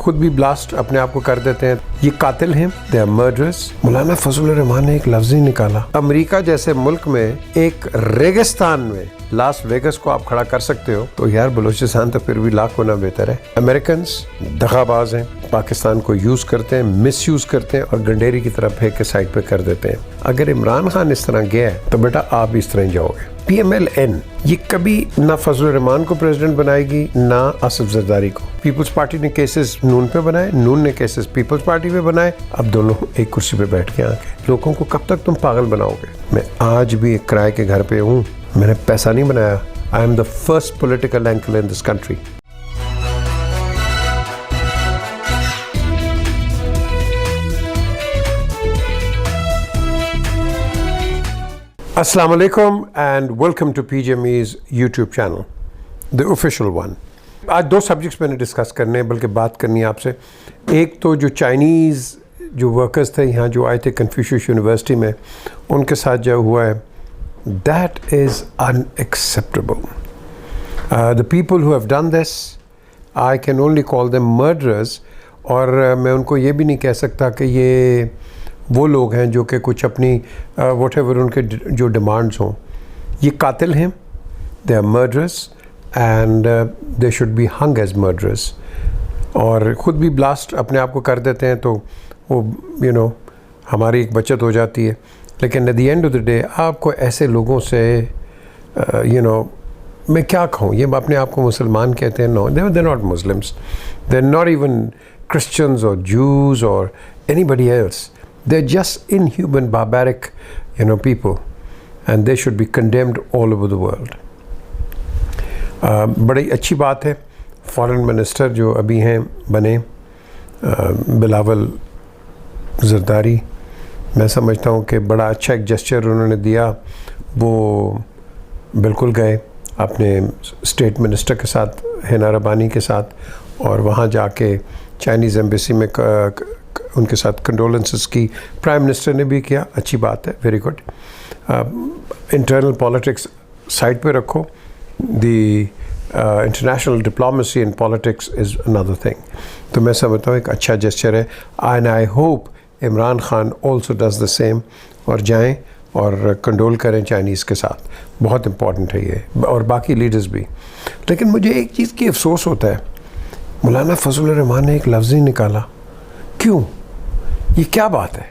खुद भी ब्लास्ट अपने आप को कर देते हैं। ये कातिल हैं, दे आर मर्डरर्स। मौलाना फजलुर रहमान ने एक लफ्ज ही निकाला, अमेरिका जैसे मुल्क में एक रेगिस्तान में लास वेगस को आप खड़ा कर सकते हो, तो यार बलूचिस्तान तो फिर भी लाख गुना बेहतर है। अमेरिकन्स दगाबाज हैं, पाकिस्तान को यूज करते हैं, मिस यूज करते हैं और गंडेरी की तरफ फेंक के साइड पे कर देते हैं। अगर इमरान खान इस तरह गया है तो बेटा आप भी इस तरह जाओगे। PMLN ये कभी ना फजलुर रहमान को प्रेसिडेंट बनाएगी ना आसिफ जरदारी को। पीपल्स पार्टी ने केसेस नून पे बनाए, नून ने केसेस पीपल्स पार्टी पे बनाए। अब दोनों एक कुर्सी पे बैठ के आके लोगों को कब तक तुम पागल बनाओगे। मैं आज भी एक किराए के घर पे हूँ, मैंने पैसा नहीं बनाया। I am the first political ankle in this country. Assalamu alaikum and welcome to PGME's YouTube channel, the official one. आज दो सब्जेक्ट्स मैंने डिस्कस करने हैं, बल्कि बात करनी है आपसे। एक तो जो चाइनीज़ जो वर्कर्स थे यहाँ जो आए थे कन्फ्यूशियस यूनिवर्सिटी में, उनके साथ जो हुआ है, that is unacceptable. The people who have done this, I can only call them murderers. और मैं उनको ये भी नहीं कह सकता कि ये वो लोग हैं जो कि कुछ अपनी whatever उनके जो डिमांड्स हों। ये कातिल हैं, they are murderers and they should be hung as murderers. और ख़ुद भी ब्लास्ट अपने आप को कर देते हैं तो वो हमारी एक बचत हो जाती है। लेकिन at the end of the day आपको ऐसे लोगों से मैं क्या कहूँ, ये अपने आप को मुसलमान कहते हैं। No, they not Muslims, they not even Christians और जूस और anybody else. They're just inhuman, barbaric, people, and they should be condemned all over the world. बड़ी अच्छी बात है, फॉरेन मिनिस्टर जो अभी हैं बने बिलावल जरदारी, मैं समझता हूँ कि बड़ा अच्छा एक जेस्चर उन्होंने दिया। वो बिल्कुल गए अपने स्टेट मिनिस्टर के साथ, हिना रबानी के साथ, और वहाँ जाके चाइनीज़ एम्बेसी में उनके साथ कंडोलेंसेस की प्राइम मिनिस्टर ने भी किया। अच्छी बात है, very good. Internal politics side पे रखो, the international diplomacy in politics is another thing. तो मैं समझता हूँ एक अच्छा जेस्चर है, and I hope Imran Khan also does the same, और जाएं और कंडोल करें चाइनीज़ के साथ। बहुत इम्पॉर्टेंट है ये, और बाकी लीडर्स भी। लेकिन मुझे एक चीज़ की अफसोस होता है, मौलाना फजलुर रहमान ने एक लफ्ज़ ही निकाला। क्यों? ये क्या बात है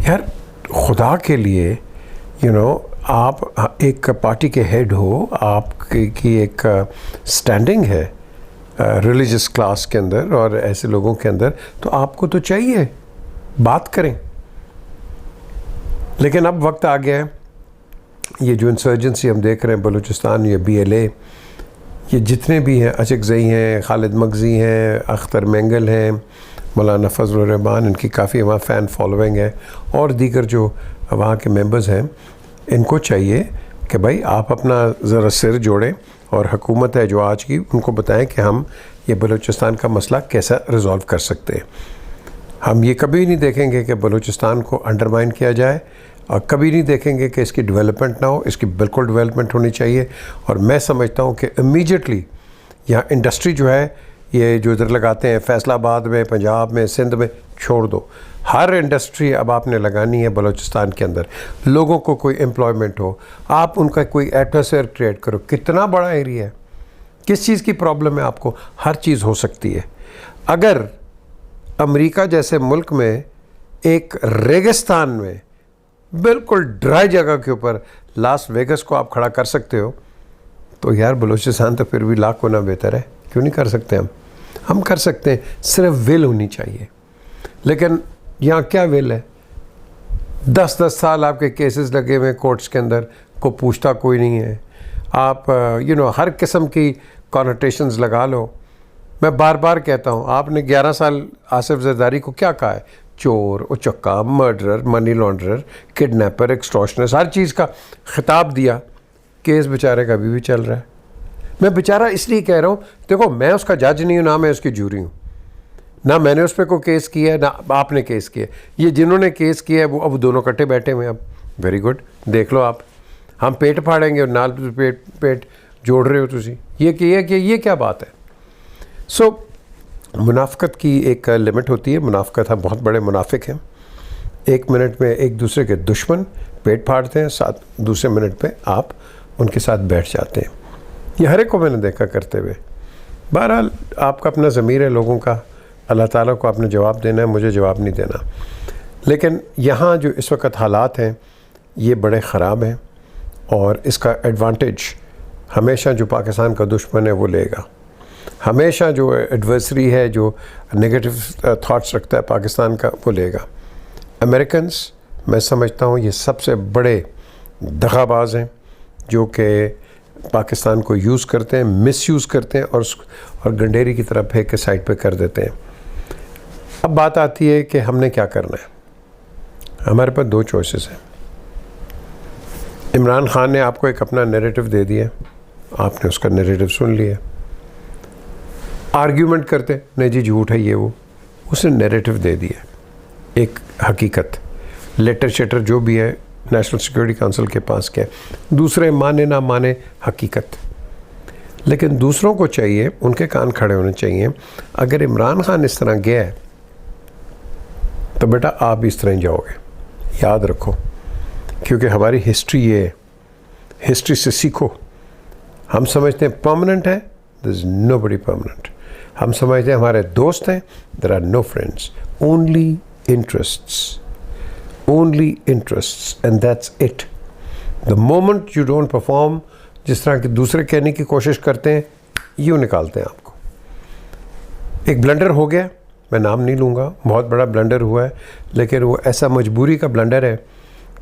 यार? खुदा के लिए आप एक पार्टी के हेड हो, आपकी एक स्टैंडिंग है रिलीजियस क्लास के अंदर और ऐसे लोगों के अंदर, तो आपको तो चाहिए बात करें। लेकिन अब वक्त आ गया है, ये जो इंसर्जेंसी हम देख रहे हैं बलूचिस्तान, ये BLA, ये जितने भी हैं, अचकज़ई हैं, खालिद मगज़ी हैं, अख्तर मेंगल हैं, मौलाना फजलुर रहमान, इनकी काफ़ी वहाँ फ़ैन फॉलोइंग है, और दीगर जो वहाँ के मेंबर्स हैं, इनको चाहिए कि भाई आप अपना ज़रा सिर जोड़ें, और हुकूमत है जो आज की, उनको बताएं कि हम ये बलूचिस्तान का मसला कैसा रिज़ॉल्व कर सकते हैं। हम ये कभी नहीं देखेंगे कि बलूचिस्तान को अंडरमाइन किया जाए, और कभी नहीं देखेंगे कि इसकी डेवलपमेंट ना हो। इसकी बिल्कुल डेवलपमेंट होनी चाहिए। और मैं समझता हूँ कि इमीडिएटली यहाँ इंडस्ट्री जो है, ये जो इधर लगाते हैं फैसलाबाद में, पंजाब में, सिंध में, छोड़ दो। हर इंडस्ट्री अब आपने लगानी है बलूचिस्तान के अंदर, लोगों को कोई एम्प्लॉयमेंट हो, आप उनका कोई एटमॉस्फेयर क्रिएट करो। कितना बड़ा एरिया है, किस चीज़ की प्रॉब्लम है आपको? हर चीज़ हो सकती है। अगर अमेरिका जैसे मुल्क में एक रेगिस्तान में बिल्कुल ड्राई जगह के ऊपर लास वेगस को आप खड़ा कर सकते हो, तो यार बलूचिस्तान तो फिर भी लाख गुना बेहतर है। क्यों नहीं कर सकते? हम कर सकते हैं, सिर्फ विल होनी चाहिए। लेकिन यहाँ क्या विल है? 10-10 साल आपके केसेस लगे हुए कोर्ट्स के अंदर, को पूछता कोई नहीं है। आप हर किस्म की कॉनोटेशंस लगा लो। मैं बार बार कहता हूँ, आपने 11 साल आसिफ जरदारी को क्या कहा है? चोर, उचक्का, मर्डरर, मनी लॉन्ड्रर, किडनैपर, एक्सटॉर्शनर, हर चीज़ का खिताब दिया। केस बेचारे का अभी भी चल रहा है। मैं बेचारा इसलिए कह रहा हूँ, देखो मैं उसका जज नहीं हूँ, ना मैं उसकी जूरी हूँ, ना मैंने उस पर कोई केस किया है, ना आपने केस किया। ये जिन्होंने केस किया है वो अब दोनों कट्टे बैठे हुए हैं। अब वेरी गुड, देख लो आप, हम पेट फाड़ेंगे और नाल पेट जोड़ रहे हो तुसी। ये क्या बात है? सो मुनाफ़क़त की एक लिमिट होती है। मुनाफ़क़त हम बहुत बड़े मुनाफिक हैं। 1 मिनट में एक दूसरे के दुश्मन पेट फाड़ते हैं, साथ दूसरे मिनट पे आप उनके साथ बैठ जाते हैं। ये हर एक को मैंने देखा करते हुए। बहरहाल आपका अपना ज़मीर है लोगों का, अल्लाह ताला को आपने जवाब देना है, मुझे जवाब नहीं देना। लेकिन यहाँ जो इस वक्त हालात हैं ये बड़े ख़राब हैं और इसका एडवांटेज हमेशा जो पाकिस्तान का दुश्मन है वो लेगा। हमेशा जो एडवर्सरी है, जो नेगेटिव थॉट्स रखता है पाकिस्तान का, वो लेगा। अमेरिकन्स, मैं समझता हूँ ये सबसे बड़े दगाबाज हैं जो कि पाकिस्तान को यूज़ करते हैं, मिसयूज़ करते हैं और गंडेरी की तरफ फेंक के साइड पे कर देते हैं। अब बात आती है कि हमने क्या करना है। हमारे पास 2 चॉइसेस हैं। इमरान खान ने आपको एक अपना नैरेटिव दे दिया, आपने उसका नैरेटिव सुन लिया, आर्ग्यूमेंट करते नहीं जी झूठ है ये वो, उसने नैरेटिव दे दिया, एक हकीकत, लेटर शेटर जो भी है नेशनल सिक्योरिटी काउंसिल के पास क्या, दूसरे माने ना माने हकीकत। लेकिन दूसरों को चाहिए, उनके कान खड़े होने चाहिए। अगर इमरान खान इस तरह गया है तो बेटा आप भी इस तरह ही जाओगे, याद रखो। क्योंकि हमारी हिस्ट्री ये है, हिस्ट्री से सीखो। हम समझते हैं परमानेंट है, देयर इज़ नोबडी परमानेंट। हम समझते हैं हमारे दोस्त हैं, there are no friends, only interests, only interests, and that's it. The moment you don't perform, जिस तरह के दूसरे कहने की कोशिश करते हैं, यूँ निकालते हैं आपको। एक ब्लंडर हो गया, मैं नाम नहीं लूँगा, बहुत बड़ा ब्लंडर हुआ है, लेकिन वो ऐसा मजबूरी का ब्लंडर है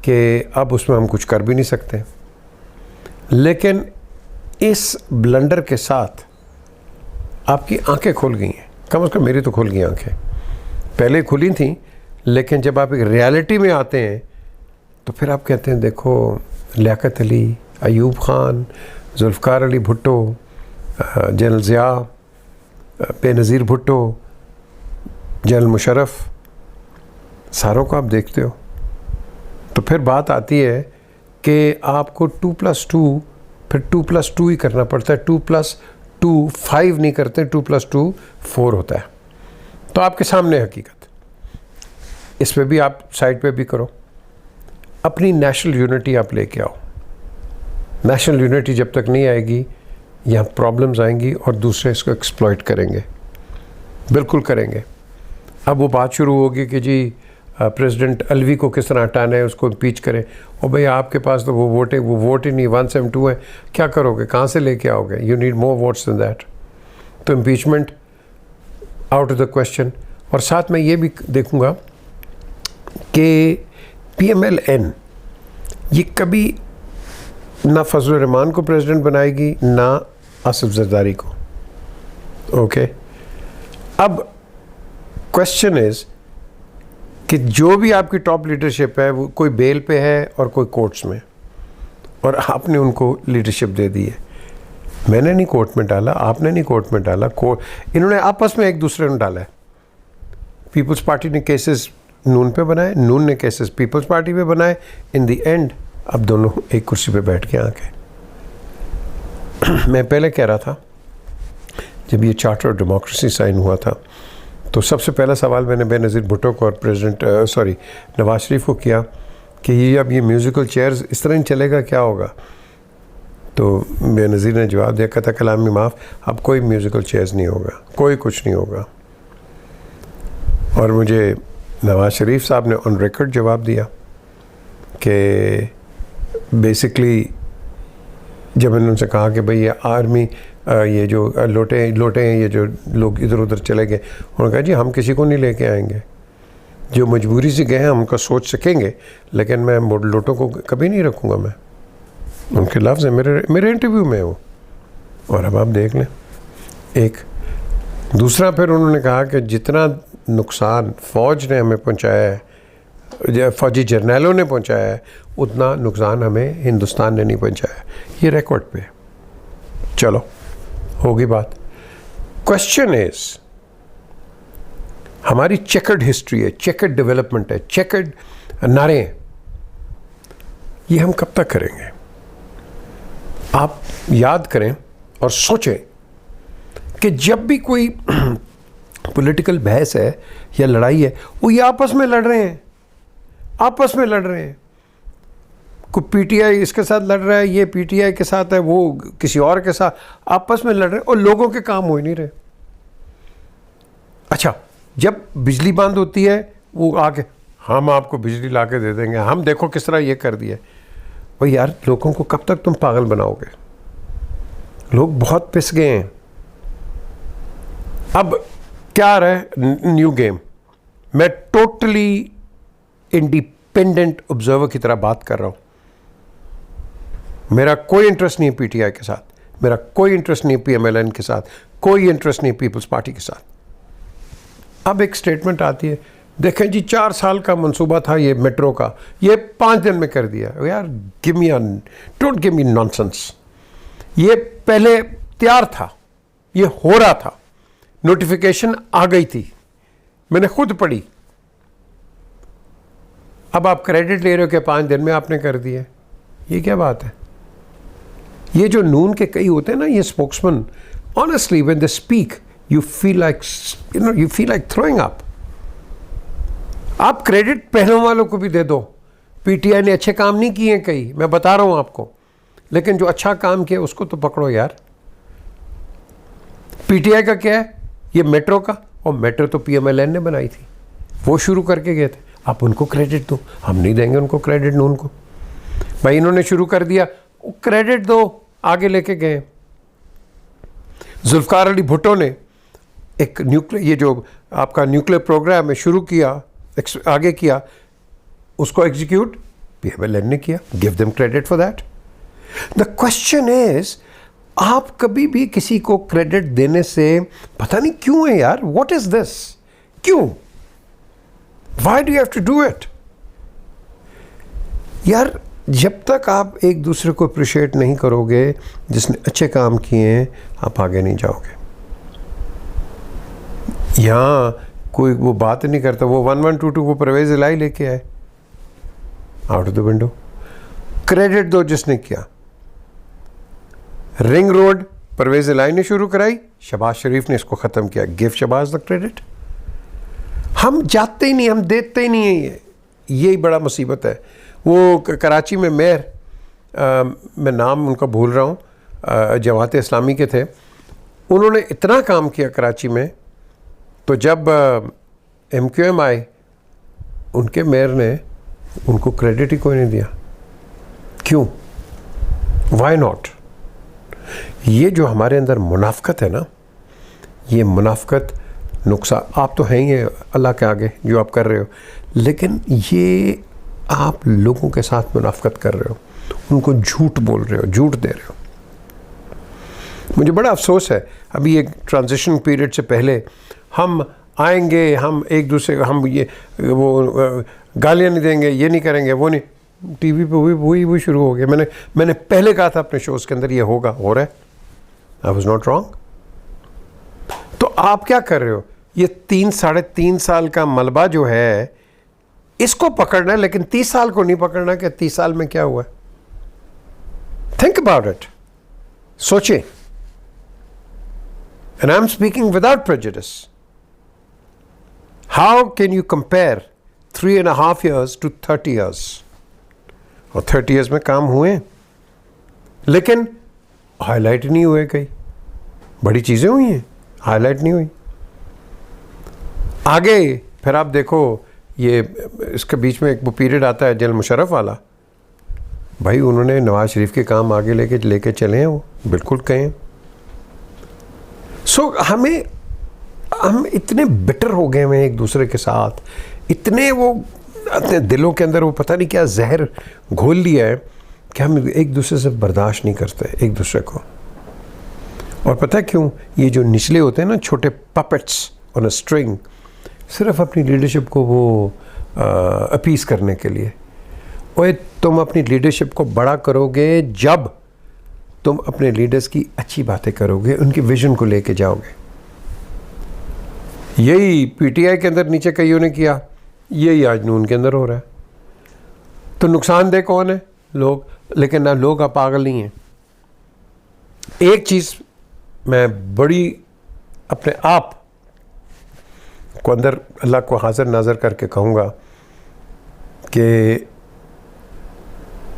कि अब उसमें हम कुछ कर भी नहीं सकते। लेकिन इस ब्लंडर के साथ आपकी आंखें खुल गई हैं, कम से कम मेरी तो खुल गई आंखें, पहले खुली थी, लेकिन जब आप एक रियलिटी में आते हैं तो फिर आप कहते हैं देखो लियाकत अली, अयूब ख़ान, जुल्फ़िकार अली भुट्टो, जनरल ज़िया, बेनज़ीर भुट्टो, जनरल मुशर्रफ, सारों को आप देखते हो। तो फिर बात आती है कि आपको 2+2 फिर 2+2 ही करना पड़ता है। 2+2 5 नहीं करते, 2+2 4 होता है। तो आपके सामने हकीकत, इस पे भी आप साइड पे भी करो। अपनी नेशनल यूनिटी आप लेके आओ। नेशनल यूनिटी जब तक नहीं आएगी यहाँ प्रॉब्लम्स आएंगी और दूसरे इसको एक्सप्लॉइट करेंगे, बिल्कुल करेंगे। अब वो बात शुरू होगी कि जी प्रेसिडेंट अलवी को किस तरह हटाना है, उसको इम्पीच करें। और भाई आपके पास तो वो वोट ही नहीं, 172 है, क्या करोगे, कहाँ से लेके आओगे? You need more votes than that. तो impeachment out of the question. और साथ में ये भी देखूँगा कि PMLN ये कभी ना फजलुर रहमान को प्रेसिडेंट बनाएगी ना आसिफ जरदारी को। ओके, अब क्वेश्चन इज़ कि जो भी आपकी टॉप लीडरशिप है वो कोई बेल पे है और कोई कोर्ट्स में, और आपने उनको लीडरशिप दे दी है। मैंने नहीं कोर्ट में डाला, आपने नहीं कोर्ट में डाला, इन्होंने आपस में एक दूसरे ने डाला है। पीपल्स पार्टी ने केसेस नून पे बनाए, नून ने केसेस पीपल्स पार्टी पे बनाए। इन द एंड अब दोनों एक कुर्सी पे बैठ के आके मैं पहले कह रहा था जब ये चार्टर ऑफ डेमोक्रेसी साइन हुआ था तो सबसे पहला सवाल मैंने बेनज़ीर भुट्टो को और नवाज शरीफ को किया कि ये अब ये म्यूज़िकल चेयर्स इस तरह ही चलेगा, क्या होगा? तो बेनज़ीर ने जवाब दिया, कहता कलामी माफ़, अब कोई म्यूज़िकल चेयर्स नहीं होगा, कोई कुछ नहीं होगा। और मुझे नवाज शरीफ साहब ने ऑन रिकॉर्ड जवाब दिया कि बेसिकली जब मैंने उनसे कहा कि भाई ये आर्मी ये जो लोटे हैं, ये जो लोग इधर उधर चले गए, उन्होंने कहा जी हम किसी को नहीं लेके आएंगे, जो मजबूरी से गए हैं हम उनका सोच सकेंगे, लेकिन मैं लोटों को कभी नहीं रखूँगा। मैं उनके लफ्ज़ हैं, मेरे इंटरव्यू में वो। और अब आप देख लें। एक दूसरा फिर उन्होंने कहा कि जितना नुकसान फ़ौज ने हमें पहुंचाया है, फ़ौजी जर्नैलों ने पहुंचाया है, उतना नुकसान हमें हिंदुस्तान ने नहीं पहुंचाया। ये रिकॉर्ड पे। चलो होगी बात। क्वेश्चन इज़, हमारी चेकर्ड हिस्ट्री है, चेकर्ड डेवलपमेंट है, चेकर्ड नारे हैं, ये हम कब तक करेंगे? आप याद करें और सोचें कि जब भी कोई पॉलिटिकल बहस है या लड़ाई है, वो ये आपस में लड़ रहे हैं, आपस में लड़ रहे हैं। कोई पीटीआई इसके साथ लड़ रहा है, ये पीटीआई के साथ है, वो किसी और के साथ, आपस में लड़ रहे हैं और लोगों के काम हो ही नहीं रहे। अच्छा, जब बिजली बंद होती है वो आके हम आपको बिजली ला के दे देंगे, हम देखो किस तरह ये कर दिया। भाई यार, लोगों को कब तक तुम पागल बनाओगे? लोग बहुत पिस गए हैं। अब क्या आ रहा है? New game. मैं टोटली इंडिपेंडेंट ऑब्जर्वर की तरह बात कर रहा हूं। मेरा कोई इंटरेस्ट नहीं है पीटीआई के साथ, मेरा कोई इंटरेस्ट नहीं है पीएमएलएन के साथ, कोई इंटरेस्ट नहीं पीपल्स पार्टी के साथ। अब एक स्टेटमेंट आती है, देखें जी 4 साल का मंसूबा था ये मेट्रो का, ये 5 दिन में कर दिया। यार डोंट गिव मी नॉनसेंस। ये पहले तैयार था, ये हो रहा था, नोटिफिकेशन आ गई थी, मैंने खुद पढ़ी। अब आप क्रेडिट ले रहे हो कि 5 दिन में आपने कर दिया। ये क्या बात है? ये जो नून के कई होते हैं ना, ये spokesman, honestly when they speak you feel like throwing up. आप क्रेडिट पहलों वालों को भी दे दो। पीटीआई ने अच्छे काम नहीं किए कई, मैं बता रहा हूं आपको, लेकिन जो अच्छा काम किया उसको तो पकड़ो यार। पीटीआई का क्या है? ये मेट्रो का, और मेट्रो तो पीएमएलएन ने बनाई थी, वो शुरू करके गए थे। आप उनको क्रेडिट दो, हम नहीं देंगे उनको क्रेडिट। नून को भाई इन्होंने शुरू कर दिया, क्रेडिट दो, आगे लेके गए। जुल्फकार अली भुट्टो ने एक न्यूक्लियर, ये जो आपका न्यूक्लियर प्रोग्राम है शुरू किया, आगे किया, उसको एग्जीक्यूट पीएमएलएन ने किया। Give them credit for that. The question is, आप कभी भी किसी को क्रेडिट देने से, पता नहीं क्यों है यार, व्हाट इज दिस? क्यों? Why do you have to do it? यार, जब तक आप एक दूसरे को अप्रिशिएट नहीं करोगे जिसने अच्छे काम किए हैं, आप आगे नहीं जाओगे। यहाँ कोई वो बात नहीं करता, वो 1122 को परवेज इलाही लेके आए out of the window. Credit दो जिसने किया। रिंग रोड परवेज इलाही ने शुरू कराई, शहबाज शरीफ ने इसको ख़त्म किया। Give Shahbaz the credit. हम जाते ही नहीं, हम देते ही नहीं है। यही बड़ा मुसीबत है। वो कराची में मेयर, मैं नाम उनका भूल रहा हूँ, जमात इस्लामी के थे, उन्होंने इतना काम किया कराची में, तो जब MQM आए, उनके मेयर ने उनको क्रेडिट ही कोई नहीं दिया। क्यों? Why not? ये जो हमारे अंदर मुनाफकत है ना, ये मुनाफकत नुकसान, आप तो हैं ही है अल्लाह के आगे जो आप कर रहे हो, लेकिन ये आप लोगों के साथ मुनाफकत कर रहे हो, उनको झूठ बोल रहे हो, झूठ दे रहे हो। मुझे बड़ा अफसोस है, अभी एक ट्रांजिशन पीरियड से पहले हम आएंगे, हम एक दूसरे को, हम ये वो गालियाँ नहीं देंगे, ये नहीं करेंगे, वो नहीं, टीवी पे वही शुरू हो गया। मैंने पहले कहा था अपने शोज़ के अंदर ये होगा, हो रहा है। I was not wrong. तो आप क्या कर रहे हो? ये 3-3.5 साल का मलबा जो है, इसको पकड़ना है, लेकिन 30 साल को नहीं पकड़ना कि 30 साल में क्या हुआ। थिंक अबाउट इट, सोचें। And I'm speaking without prejudice. How can you compare 3.5 years to 30 years? और 30 years में काम हुए, लेकिन हाईलाइट नहीं हुए। कई बड़ी चीज़ें हुई हैं, हाईलाइट नहीं हुई। आगे फिर आप देखो, ये इसके बीच में एक वो पीरियड आता है जनरल मुशर्रफ वाला, भाई उन्होंने नवाज शरीफ के काम आगे लेके चले हैं, वो बिल्कुल कहें। हम इतने बिटर हो गए हैं एक दूसरे के साथ, इतने वो अपने दिलों के अंदर वो पता नहीं क्या जहर घोल लिया है कि हम एक दूसरे से बर्दाश्त नहीं करते एक दूसरे को। और पता है क्यों? ये जो निचले होते हैं ना, छोटे पपेट्स ऑन अ स्ट्रिंग, सिर्फ अपनी लीडरशिप को वो अपीस करने के लिए। ओए, तुम अपनी लीडरशिप को बड़ा करोगे जब तुम अपने लीडर्स की अच्छी बातें करोगे, उनकी विजन को लेके जाओगे। यही पीटीआई के अंदर नीचे कईयों ने किया, यही आज नून के अंदर हो रहा है। तो नुकसानदेह कौन है? लोग। लेकिन ना, लोग आप पागल नहीं हैं। एक चीज़ मैं बड़ी अपने आप को अंदर अल्लाह को हाजिर नाजर करके कहूँगा कि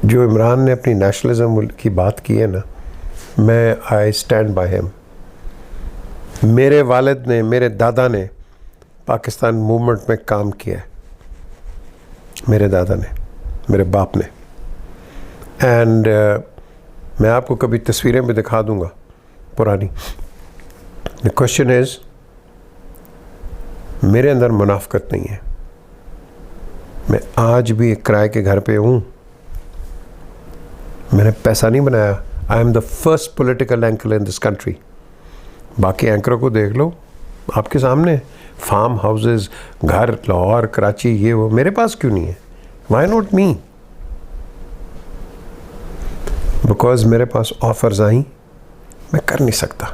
जो इमरान ने अपनी नेशनलिज्म की बात की है ना, मैं आई स्टैंड बाय हिम। मेरे वालिद ने, मेरे दादा ने पाकिस्तान मूवमेंट में काम किया है, मेरे दादा ने, मेरे बाप ने। एंड मैं आपको कभी तस्वीरें भी दिखा दूंगा पुरानी। द क्वेश्चन इज़, मेरे अंदर मुनाफकत नहीं है। मैं आज भी एक किराए के घर पे हूँ, मैंने पैसा नहीं बनाया। I am the first political anchor in this country. बाकी एंकरों को देख लो आपके सामने, फार्म हाउसेस, घर लाहौर, कराची, ये वो। मेरे पास क्यों नहीं है? Why not me? बिकॉज मेरे पास ऑफर्स आई, मैं कर नहीं सकता।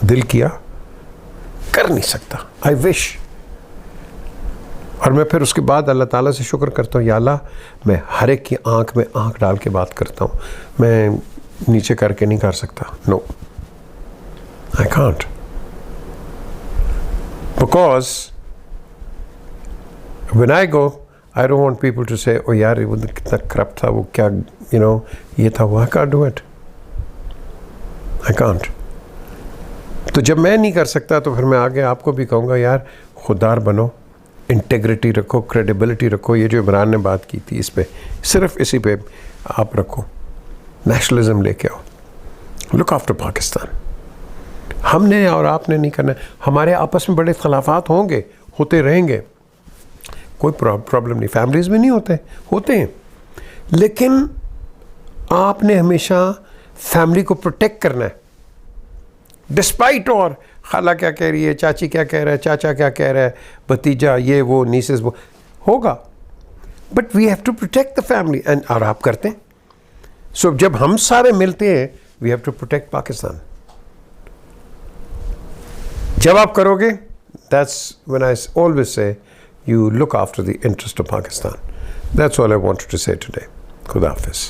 दिल किया, कर नहीं सकता। I wish. और मैं फिर उसके बाद अल्लाह ताला से शुक्र करता हूँ, या अल्लाह मैं हर एक की आंख में आंख डाल के बात करता हूँ। मैं नीचे करके नहीं कर सकता। No, I can't. Because when I go, I don't want people to say, ओ यार वो कितना करप्ट था, वो क्या ये था, वो। I can't do it. I can't. तो जब मैं नहीं कर सकता तो फिर मैं आगे आपको भी कहूँगा, यार खुददार बनो, इंटेग्रिटी रखो, क्रेडिबिलिटी रखो। ये जो इमरान ने बात की थी, इस पे, सिर्फ इसी पे आप रखो, नेशनलिज्म लेके आओ, लुक आफ्टर पाकिस्तान। हमने और आपने नहीं करना। हमारे आपस में बड़े खिलाफात होंगे, होते रहेंगे, कोई प्रॉब्लम नहीं। फैमिलीज में नहीं होते हैं, लेकिन आपने हमेशा फैमिली को प्रोटेक्ट करना है, डिस्पाइट। और खाला क्या कह रही है, चाची क्या कह रहा है, चाचा क्या कह रहा है, भतीजा, ये वो, नीसेस वो होगा, but we have to protect the family. And और आप करते हैं। सो जब हम सारे मिलते हैं, we have to protect Pakistan. जब आप करोगे, that's when I always say you look after the interest of Pakistan. That's all I wanted to say today. Khuda Hafiz.